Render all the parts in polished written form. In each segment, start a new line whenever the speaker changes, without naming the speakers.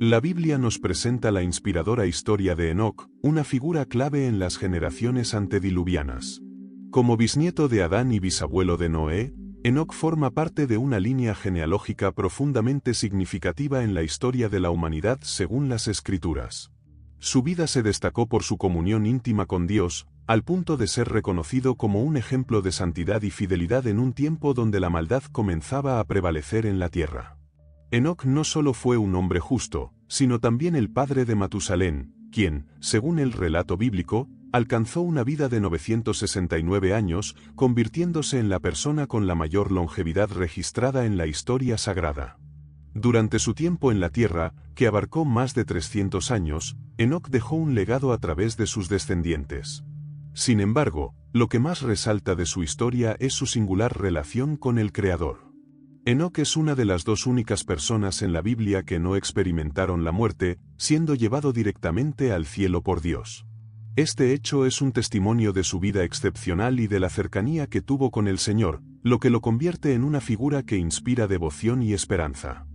La Biblia nos presenta la inspiradora historia de Enoc, una figura clave en las generaciones antediluvianas. Como bisnieto de Adán y bisabuelo de Noé, Enoc forma parte de una línea genealógica profundamente significativa en la historia de la humanidad según las Escrituras. Su vida se destacó por su comunión íntima con Dios, al punto de ser reconocido como un ejemplo de santidad y fidelidad en un tiempo donde la maldad comenzaba a prevalecer en la tierra. Enoc no solo fue un hombre justo, sino también el padre de Matusalén, quien, según el relato bíblico, alcanzó una vida de 969 años, convirtiéndose en la persona con la mayor longevidad registrada en la historia sagrada. Durante su tiempo en la tierra, que abarcó más de 300 años, Enoc dejó un legado a través de sus descendientes. Sin embargo, lo que más resalta de su historia es su singular relación con el Creador. Enoc es una de las dos únicas personas en la Biblia que no experimentaron la muerte, siendo llevado directamente al cielo por Dios. Este hecho es un testimonio de su vida excepcional y de la cercanía que tuvo con el Señor, lo que lo convierte en una figura que inspira devoción y esperanza.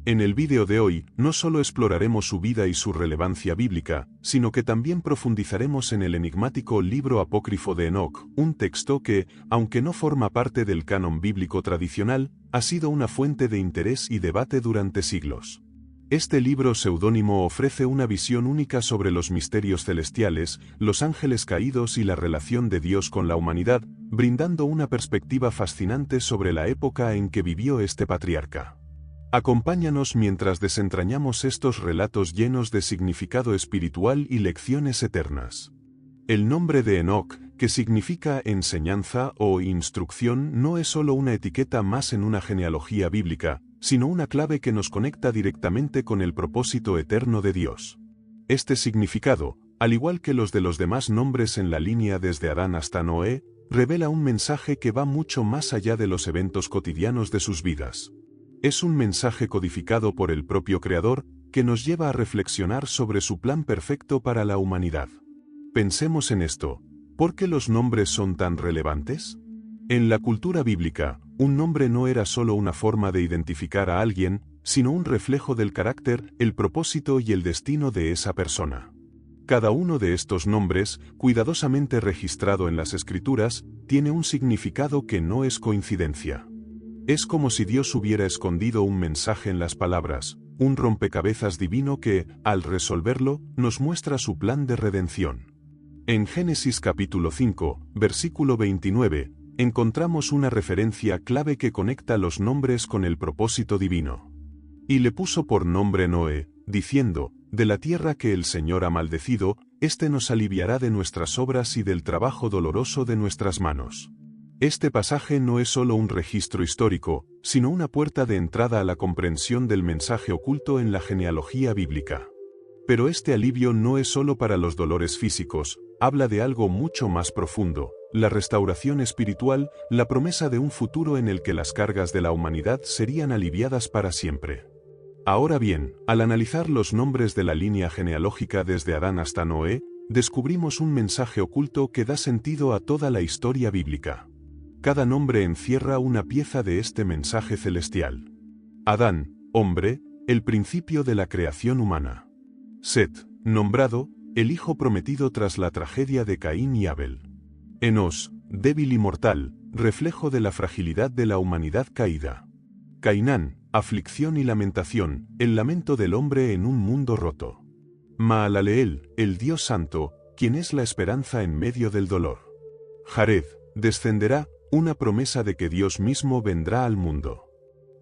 En el vídeo de hoy, no solo exploraremos su vida y su relevancia bíblica, sino que también profundizaremos en el enigmático libro apócrifo de Enoc, un texto que, aunque no forma parte del canon bíblico tradicional, ha sido una fuente de interés y debate durante siglos. Este libro seudónimo ofrece una visión única sobre los misterios celestiales, los ángeles caídos y la relación de Dios con la humanidad, brindando una perspectiva fascinante sobre la época en que vivió este patriarca. Acompáñanos mientras desentrañamos estos relatos llenos de significado espiritual y lecciones eternas. El nombre de Enoc, que significa enseñanza o instrucción, no es solo una etiqueta más en una genealogía bíblica, sino una clave que nos conecta directamente con el propósito eterno de Dios. Este significado, al igual que los de los demás nombres en la línea desde Adán hasta Noé, revela un mensaje que va mucho más allá de los eventos cotidianos de sus vidas. Es un mensaje codificado por el propio Creador, que nos lleva a reflexionar sobre su plan perfecto para la humanidad. Pensemos en esto, ¿por qué los nombres son tan relevantes? En la cultura bíblica, un nombre no era solo una forma de identificar a alguien, sino un reflejo del carácter, el propósito y el destino de esa persona. Cada uno de estos nombres, cuidadosamente registrado en las Escrituras, tiene un significado que no es coincidencia. Es como si Dios hubiera escondido un mensaje en las palabras, un rompecabezas divino que, al resolverlo, nos muestra su plan de redención. En Génesis capítulo 5, versículo 29, encontramos una referencia clave que conecta los nombres con el propósito divino. Y le puso por nombre Noé, diciendo, de la tierra que el Señor ha maldecido, éste nos aliviará de nuestras obras y del trabajo doloroso de nuestras manos. Este pasaje no es solo un registro histórico, sino una puerta de entrada a la comprensión del mensaje oculto en la genealogía bíblica. Pero este alivio no es solo para los dolores físicos, habla de algo mucho más profundo, la restauración espiritual, la promesa de un futuro en el que las cargas de la humanidad serían aliviadas para siempre. Ahora bien, al analizar los nombres de la línea genealógica desde Adán hasta Noé, descubrimos un mensaje oculto que da sentido a toda la historia bíblica. Cada nombre encierra una pieza de este mensaje celestial. Adán, hombre, el principio de la creación humana. Set, nombrado, el hijo prometido tras la tragedia de Caín y Abel. Enos, débil y mortal, reflejo de la fragilidad de la humanidad caída. Cainán, aflicción y lamentación, el lamento del hombre en un mundo roto. Maalaleel, el Dios santo, quien es la esperanza en medio del dolor. Jared, descenderá, una promesa de que Dios mismo vendrá al mundo.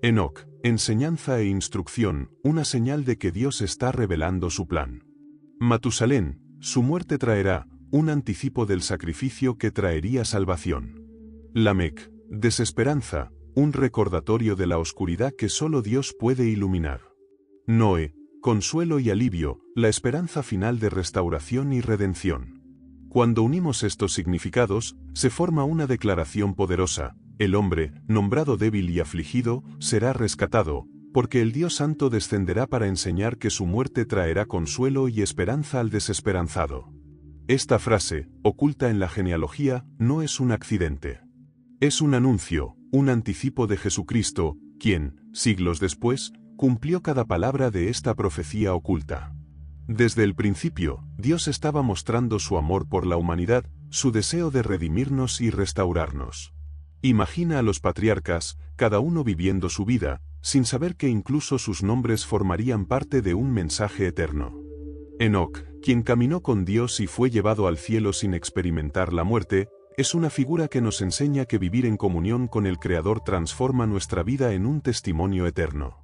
Enoc, enseñanza e instrucción, una señal de que Dios está revelando su plan. Matusalén, su muerte traerá, un anticipo del sacrificio que traería salvación. Lamec, desesperanza, un recordatorio de la oscuridad que solo Dios puede iluminar. Noé, consuelo y alivio, la esperanza final de restauración y redención. Cuando unimos estos significados, se forma una declaración poderosa: el hombre, nombrado débil y afligido, será rescatado, porque el Dios Santo descenderá para enseñar que su muerte traerá consuelo y esperanza al desesperanzado. Esta frase, oculta en la genealogía, no es un accidente. Es un anuncio, un anticipo de Jesucristo, quien, siglos después, cumplió cada palabra de esta profecía oculta. Desde el principio, Dios estaba mostrando su amor por la humanidad, su deseo de redimirnos y restaurarnos. Imagina a los patriarcas, cada uno viviendo su vida, sin saber que incluso sus nombres formarían parte de un mensaje eterno. Enoc, quien caminó con Dios y fue llevado al cielo sin experimentar la muerte, es una figura que nos enseña que vivir en comunión con el Creador transforma nuestra vida en un testimonio eterno.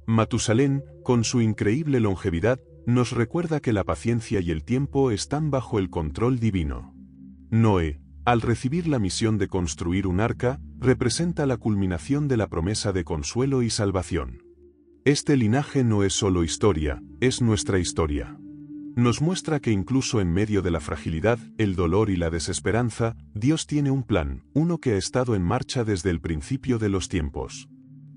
Matusalén, con su increíble longevidad, nos recuerda que la paciencia y el tiempo están bajo el control divino. Noé, al recibir la misión de construir un arca, representa la culminación de la promesa de consuelo y salvación. Este linaje no es solo historia, es nuestra historia. Nos muestra que incluso en medio de la fragilidad, el dolor y la desesperanza, Dios tiene un plan, uno que ha estado en marcha desde el principio de los tiempos.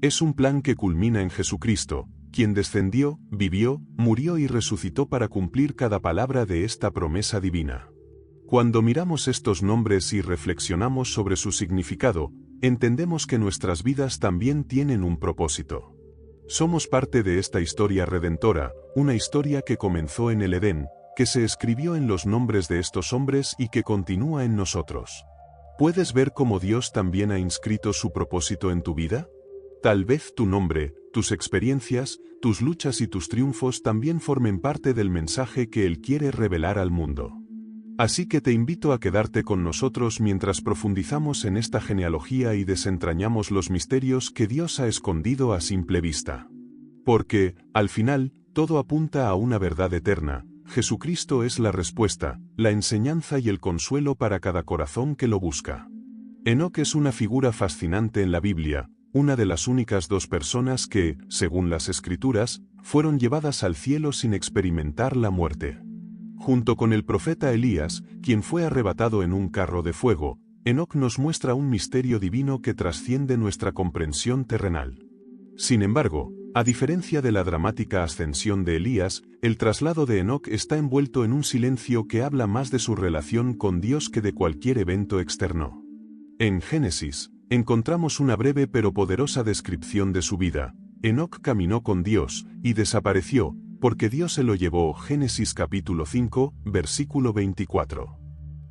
Es un plan que culmina en Jesucristo, quien descendió, vivió, murió y resucitó para cumplir cada palabra de esta promesa divina. Cuando miramos estos nombres y reflexionamos sobre su significado, entendemos que nuestras vidas también tienen un propósito. Somos parte de esta historia redentora, una historia que comenzó en el Edén, que se escribió en los nombres de estos hombres y que continúa en nosotros. ¿Puedes ver cómo Dios también ha inscrito su propósito en tu vida? Tal vez tu nombre, tus experiencias, tus luchas y tus triunfos también formen parte del mensaje que Él quiere revelar al mundo. Así que te invito a quedarte con nosotros mientras profundizamos en esta genealogía y desentrañamos los misterios que Dios ha escondido a simple vista. Porque, al final, todo apunta a una verdad eterna: Jesucristo es la respuesta, la enseñanza y el consuelo para cada corazón que lo busca. Enoc es una figura fascinante en la Biblia, una de las únicas dos personas que, según las Escrituras, fueron llevadas al cielo sin experimentar la muerte. Junto con el profeta Elías, quien fue arrebatado en un carro de fuego, Enoc nos muestra un misterio divino que trasciende nuestra comprensión terrenal. Sin embargo, a diferencia de la dramática ascensión de Elías, el traslado de Enoc está envuelto en un silencio que habla más de su relación con Dios que de cualquier evento externo. En Génesis, encontramos una breve pero poderosa descripción de su vida. Enoc caminó con Dios, y desapareció, porque Dios se lo llevó. Génesis capítulo 5, versículo 24.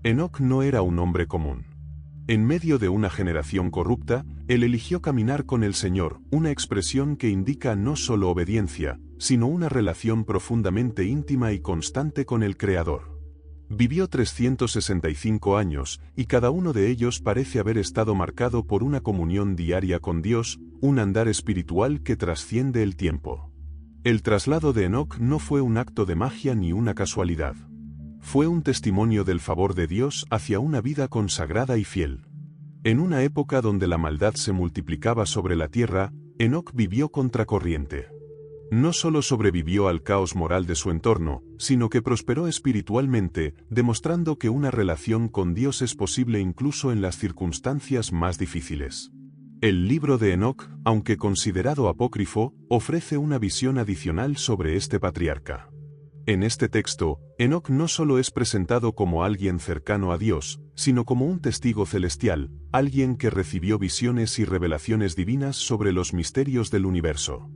Enoc no era un hombre común. En medio de una generación corrupta, él eligió caminar con el Señor, una expresión que indica no solo obediencia, sino una relación profundamente íntima y constante con el Creador. Vivió 365 años, y cada uno de ellos parece haber estado marcado por una comunión diaria con Dios, un andar espiritual que trasciende el tiempo. El traslado de Enoc no fue un acto de magia ni una casualidad. Fue un testimonio del favor de Dios hacia una vida consagrada y fiel. En una época donde la maldad se multiplicaba sobre la tierra, Enoc vivió contracorriente. No solo sobrevivió al caos moral de su entorno, sino que prosperó espiritualmente, demostrando que una relación con Dios es posible incluso en las circunstancias más difíciles. El libro de Enoc, aunque considerado apócrifo, ofrece una visión adicional sobre este patriarca. En este texto, Enoc no solo es presentado como alguien cercano a Dios, sino como un testigo celestial, alguien que recibió visiones y revelaciones divinas sobre los misterios del universo.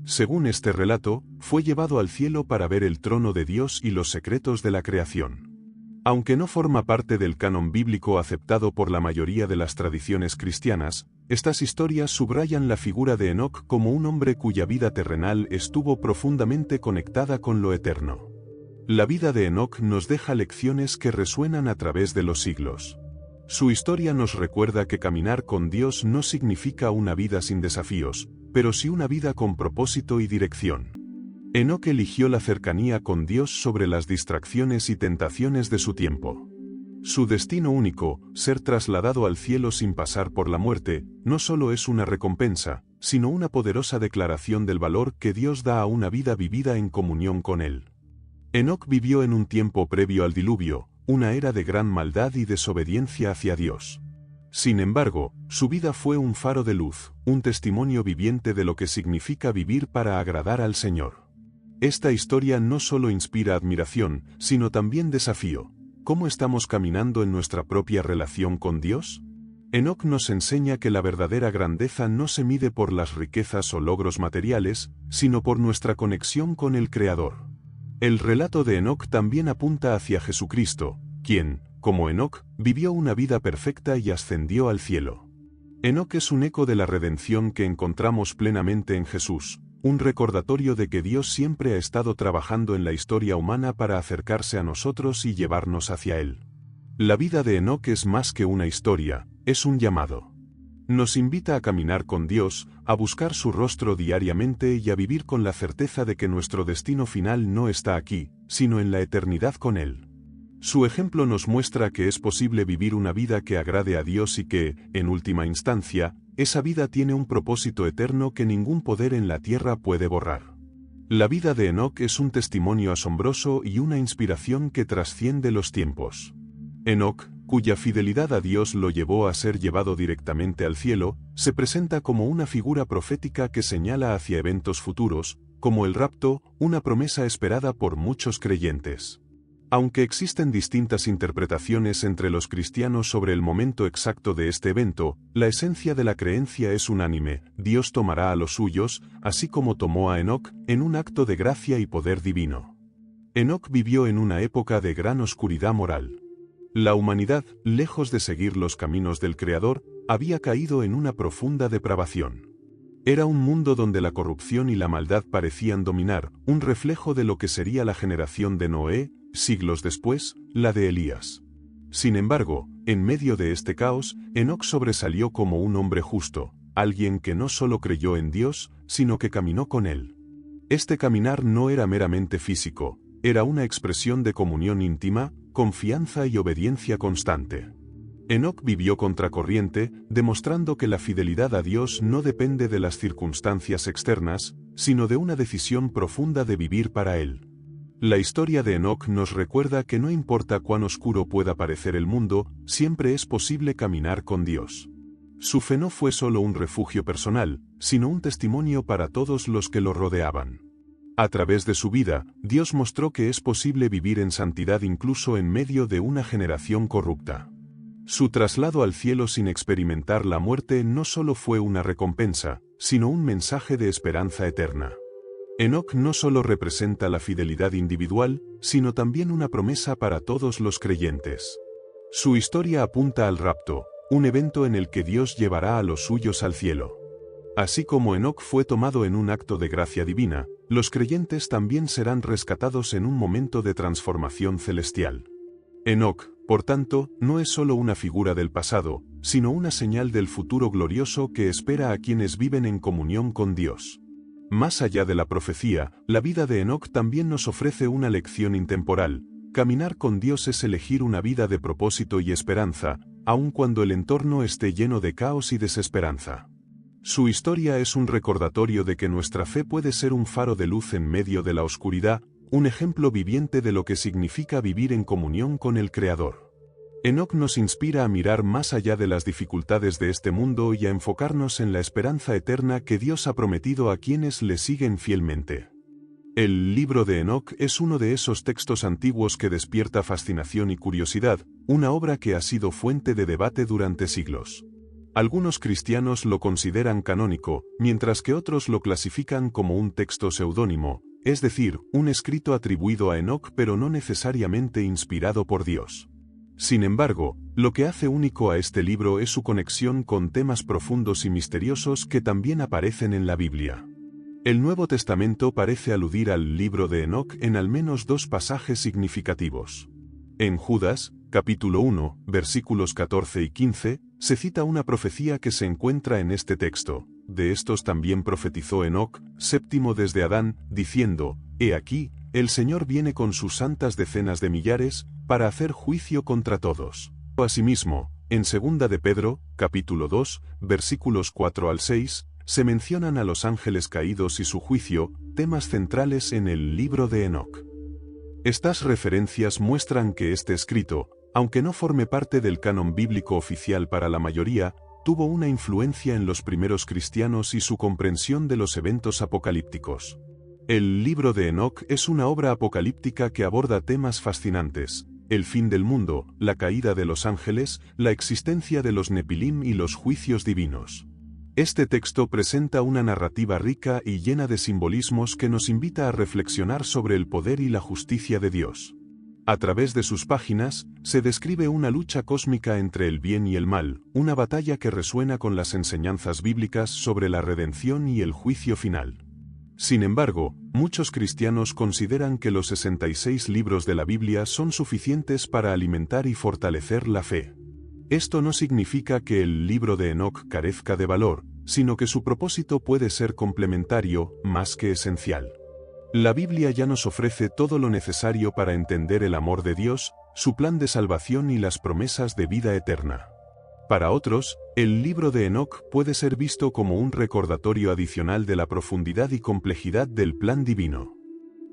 Según este relato, fue llevado al cielo para ver el trono de Dios y los secretos de la creación. Aunque no forma parte del canon bíblico aceptado por la mayoría de las tradiciones cristianas, estas historias subrayan la figura de Enoc como un hombre cuya vida terrenal estuvo profundamente conectada con lo eterno. La vida de Enoc nos deja lecciones que resuenan a través de los siglos. Su historia nos recuerda que caminar con Dios no significa una vida sin desafíos, pero sí una vida con propósito y dirección. Enoc eligió la cercanía con Dios sobre las distracciones y tentaciones de su tiempo. Su destino único, ser trasladado al cielo sin pasar por la muerte, no solo es una recompensa, sino una poderosa declaración del valor que Dios da a una vida vivida en comunión con Él. Enoc vivió en un tiempo previo al diluvio, una era de gran maldad y desobediencia hacia Dios. Sin embargo, su vida fue un faro de luz, un testimonio viviente de lo que significa vivir para agradar al Señor. Esta historia no solo inspira admiración, sino también desafío. ¿Cómo estamos caminando en nuestra propia relación con Dios? Enoc nos enseña que la verdadera grandeza no se mide por las riquezas o logros materiales, sino por nuestra conexión con el Creador. El relato de Enoc también apunta hacia Jesucristo, quien, como Enoc, vivió una vida perfecta y ascendió al cielo. Enoc es un eco de la redención que encontramos plenamente en Jesús, un recordatorio de que Dios siempre ha estado trabajando en la historia humana para acercarse a nosotros y llevarnos hacia Él. La vida de Enoc es más que una historia, es un llamado. Nos invita a caminar con Dios, a buscar su rostro diariamente y a vivir con la certeza de que nuestro destino final no está aquí, sino en la eternidad con Él. Su ejemplo nos muestra que es posible vivir una vida que agrade a Dios y que, en última instancia, esa vida tiene un propósito eterno que ningún poder en la tierra puede borrar. La vida de Enoc es un testimonio asombroso y una inspiración que trasciende los tiempos. Enoc, cuya fidelidad a Dios lo llevó a ser llevado directamente al cielo, se presenta como una figura profética que señala hacia eventos futuros, como el rapto, una promesa esperada por muchos creyentes. Aunque existen distintas interpretaciones entre los cristianos sobre el momento exacto de este evento, la esencia de la creencia es unánime: Dios tomará a los suyos, así como tomó a Enoc, en un acto de gracia y poder divino. Enoc vivió en una época de gran oscuridad moral. La humanidad, lejos de seguir los caminos del Creador, había caído en una profunda depravación. Era un mundo donde la corrupción y la maldad parecían dominar, un reflejo de lo que sería la generación de Noé, siglos después, la de Elías. Sin embargo, en medio de este caos, Enoc sobresalió como un hombre justo, alguien que no solo creyó en Dios, sino que caminó con Él. Este caminar no era meramente físico, era una expresión de comunión íntima, confianza y obediencia constante. Enoc vivió contracorriente, demostrando que la fidelidad a Dios no depende de las circunstancias externas, sino de una decisión profunda de vivir para Él. La historia de Enoc nos recuerda que no importa cuán oscuro pueda parecer el mundo, siempre es posible caminar con Dios. Su fe no fue solo un refugio personal, sino un testimonio para todos los que lo rodeaban. A través de su vida, Dios mostró que es posible vivir en santidad incluso en medio de una generación corrupta. Su traslado al cielo sin experimentar la muerte no solo fue una recompensa, sino un mensaje de esperanza eterna. Enoc no solo representa la fidelidad individual, sino también una promesa para todos los creyentes. Su historia apunta al rapto, un evento en el que Dios llevará a los suyos al cielo. Así como Enoc fue tomado en un acto de gracia divina, los creyentes también serán rescatados en un momento de transformación celestial. Enoc, por tanto, no es solo una figura del pasado, sino una señal del futuro glorioso que espera a quienes viven en comunión con Dios. Más allá de la profecía, la vida de Enoc también nos ofrece una lección intemporal. Caminar con Dios es elegir una vida de propósito y esperanza, aun cuando el entorno esté lleno de caos y desesperanza. Su historia es un recordatorio de que nuestra fe puede ser un faro de luz en medio de la oscuridad, un ejemplo viviente de lo que significa vivir en comunión con el Creador. Enoc nos inspira a mirar más allá de las dificultades de este mundo y a enfocarnos en la esperanza eterna que Dios ha prometido a quienes le siguen fielmente. El libro de Enoc es uno de esos textos antiguos que despierta fascinación y curiosidad, una obra que ha sido fuente de debate durante siglos. Algunos cristianos lo consideran canónico, mientras que otros lo clasifican como un texto seudónimo, es decir, un escrito atribuido a Enoc pero no necesariamente inspirado por Dios. Sin embargo, lo que hace único a este libro es su conexión con temas profundos y misteriosos que también aparecen en la Biblia. El Nuevo Testamento parece aludir al libro de Enoc en al menos dos pasajes significativos. En Judas, capítulo 1, versículos 14 y 15, se cita una profecía que se encuentra en este texto. De estos también profetizó Enoc, séptimo desde Adán, diciendo: He aquí, el Señor viene con sus santas decenas de millares, para hacer juicio contra todos. Asimismo, en 2 de Pedro, capítulo 2, versículos 4 al 6, se mencionan a los ángeles caídos y su juicio, temas centrales en el libro de Enoc. Estas referencias muestran que este escrito, aunque no forme parte del canon bíblico oficial para la mayoría, tuvo una influencia en los primeros cristianos y su comprensión de los eventos apocalípticos. El libro de Enoc es una obra apocalíptica que aborda temas fascinantes, el fin del mundo, la caída de los ángeles, la existencia de los Nepilim y los juicios divinos. Este texto presenta una narrativa rica y llena de simbolismos que nos invita a reflexionar sobre el poder y la justicia de Dios. A través de sus páginas, se describe una lucha cósmica entre el bien y el mal, una batalla que resuena con las enseñanzas bíblicas sobre la redención y el juicio final. Sin embargo, muchos cristianos consideran que los 66 libros de la Biblia son suficientes para alimentar y fortalecer la fe. Esto no significa que el libro de Enoc carezca de valor, sino que su propósito puede ser complementario, más que esencial. La Biblia ya nos ofrece todo lo necesario para entender el amor de Dios, su plan de salvación y las promesas de vida eterna. Para otros, el libro de Enoc puede ser visto como un recordatorio adicional de la profundidad y complejidad del plan divino.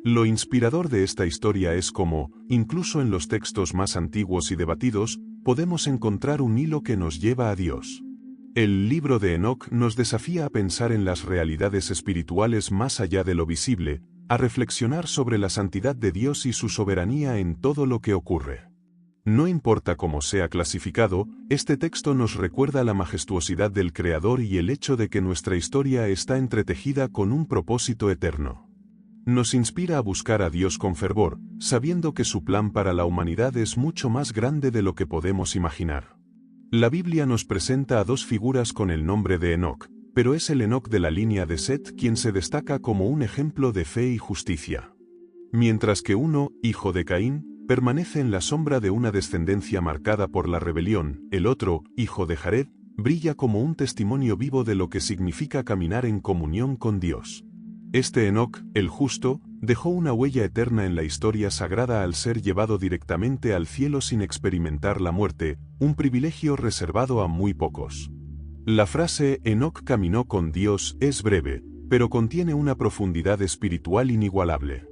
Lo inspirador de esta historia es cómo, incluso en los textos más antiguos y debatidos, podemos encontrar un hilo que nos lleva a Dios. El libro de Enoc nos desafía a pensar en las realidades espirituales más allá de lo visible, a reflexionar sobre la santidad de Dios y su soberanía en todo lo que ocurre. No importa cómo sea clasificado, este texto nos recuerda la majestuosidad del Creador y el hecho de que nuestra historia está entretejida con un propósito eterno. Nos inspira a buscar a Dios con fervor, sabiendo que su plan para la humanidad es mucho más grande de lo que podemos imaginar. La Biblia nos presenta a dos figuras con el nombre de Enoc, pero es el Enoc de la línea de Set quien se destaca como un ejemplo de fe y justicia. Mientras que uno, hijo de Caín, permanece en la sombra de una descendencia marcada por la rebelión, el otro, hijo de Jared, brilla como un testimonio vivo de lo que significa caminar en comunión con Dios. Este Enoc, el justo, dejó una huella eterna en la historia sagrada al ser llevado directamente al cielo sin experimentar la muerte, un privilegio reservado a muy pocos. La frase Enoc caminó con Dios es breve, pero contiene una profundidad espiritual inigualable.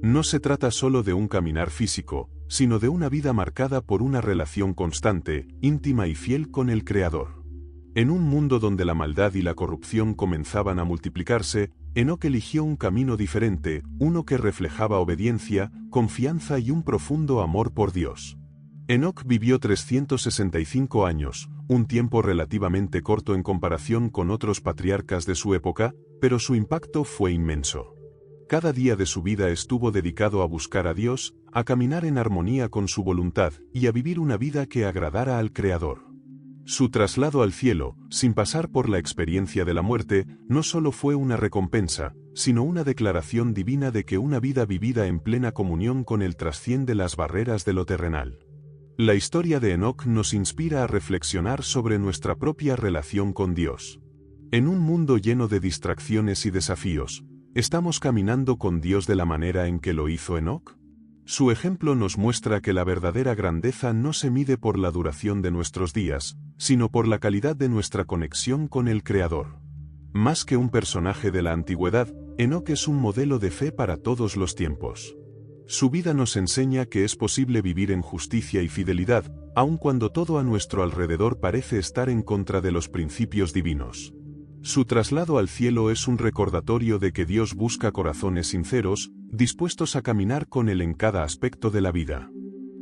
No se trata solo de un caminar físico, sino de una vida marcada por una relación constante, íntima y fiel con el Creador. En un mundo donde la maldad y la corrupción comenzaban a multiplicarse, Enoc eligió un camino diferente, uno que reflejaba obediencia, confianza y un profundo amor por Dios. Enoc vivió 365 años, un tiempo relativamente corto en comparación con otros patriarcas de su época, pero su impacto fue inmenso. Cada día de su vida estuvo dedicado a buscar a Dios, a caminar en armonía con su voluntad y a vivir una vida que agradara al Creador. Su traslado al cielo, sin pasar por la experiencia de la muerte, no solo fue una recompensa, sino una declaración divina de que una vida vivida en plena comunión con Él trasciende las barreras de lo terrenal. La historia de Enoc nos inspira a reflexionar sobre nuestra propia relación con Dios. En un mundo lleno de distracciones y desafíos, ¿estamos caminando con Dios de la manera en que lo hizo Enoc? Su ejemplo nos muestra que la verdadera grandeza no se mide por la duración de nuestros días, sino por la calidad de nuestra conexión con el Creador. Más que un personaje de la antigüedad, Enoc es un modelo de fe para todos los tiempos. Su vida nos enseña que es posible vivir en justicia y fidelidad, aun cuando todo a nuestro alrededor parece estar en contra de los principios divinos. Su traslado al cielo es un recordatorio de que Dios busca corazones sinceros, dispuestos a caminar con Él en cada aspecto de la vida.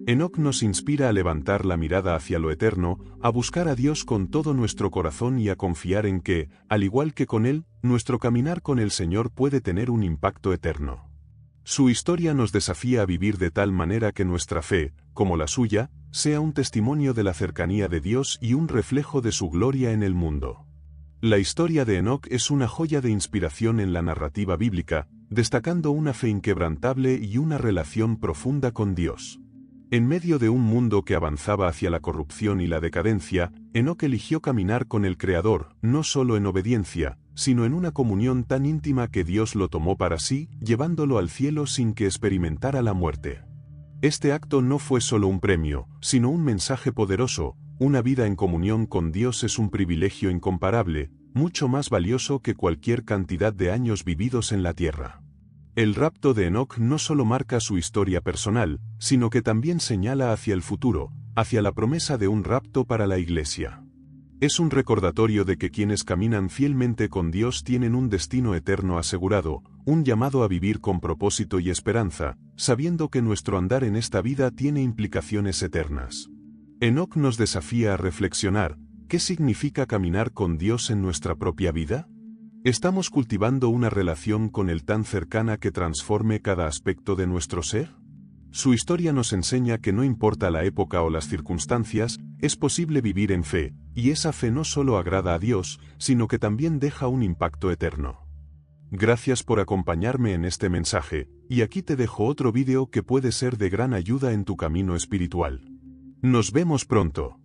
Enoc nos inspira a levantar la mirada hacia lo eterno, a buscar a Dios con todo nuestro corazón y a confiar en que, al igual que con Él, nuestro caminar con el Señor puede tener un impacto eterno. Su historia nos desafía a vivir de tal manera que nuestra fe, como la suya, sea un testimonio de la cercanía de Dios y un reflejo de su gloria en el mundo. La historia de Enoc es una joya de inspiración en la narrativa bíblica, destacando una fe inquebrantable y una relación profunda con Dios. En medio de un mundo que avanzaba hacia la corrupción y la decadencia, Enoc eligió caminar con el Creador, no solo en obediencia, sino en una comunión tan íntima que Dios lo tomó para sí, llevándolo al cielo sin que experimentara la muerte. Este acto no fue solo un premio, sino un mensaje poderoso. Una vida en comunión con Dios es un privilegio incomparable, mucho más valioso que cualquier cantidad de años vividos en la tierra. El rapto de Enoc no solo marca su historia personal, sino que también señala hacia el futuro, hacia la promesa de un rapto para la Iglesia. Es un recordatorio de que quienes caminan fielmente con Dios tienen un destino eterno asegurado, un llamado a vivir con propósito y esperanza, sabiendo que nuestro andar en esta vida tiene implicaciones eternas. Enoc nos desafía a reflexionar: ¿qué significa caminar con Dios en nuestra propia vida? ¿Estamos cultivando una relación con Él tan cercana que transforme cada aspecto de nuestro ser? Su historia nos enseña que no importa la época o las circunstancias, es posible vivir en fe, y esa fe no solo agrada a Dios, sino que también deja un impacto eterno. Gracias por acompañarme en este mensaje, y aquí te dejo otro vídeo que puede ser de gran ayuda en tu camino espiritual. Nos vemos pronto.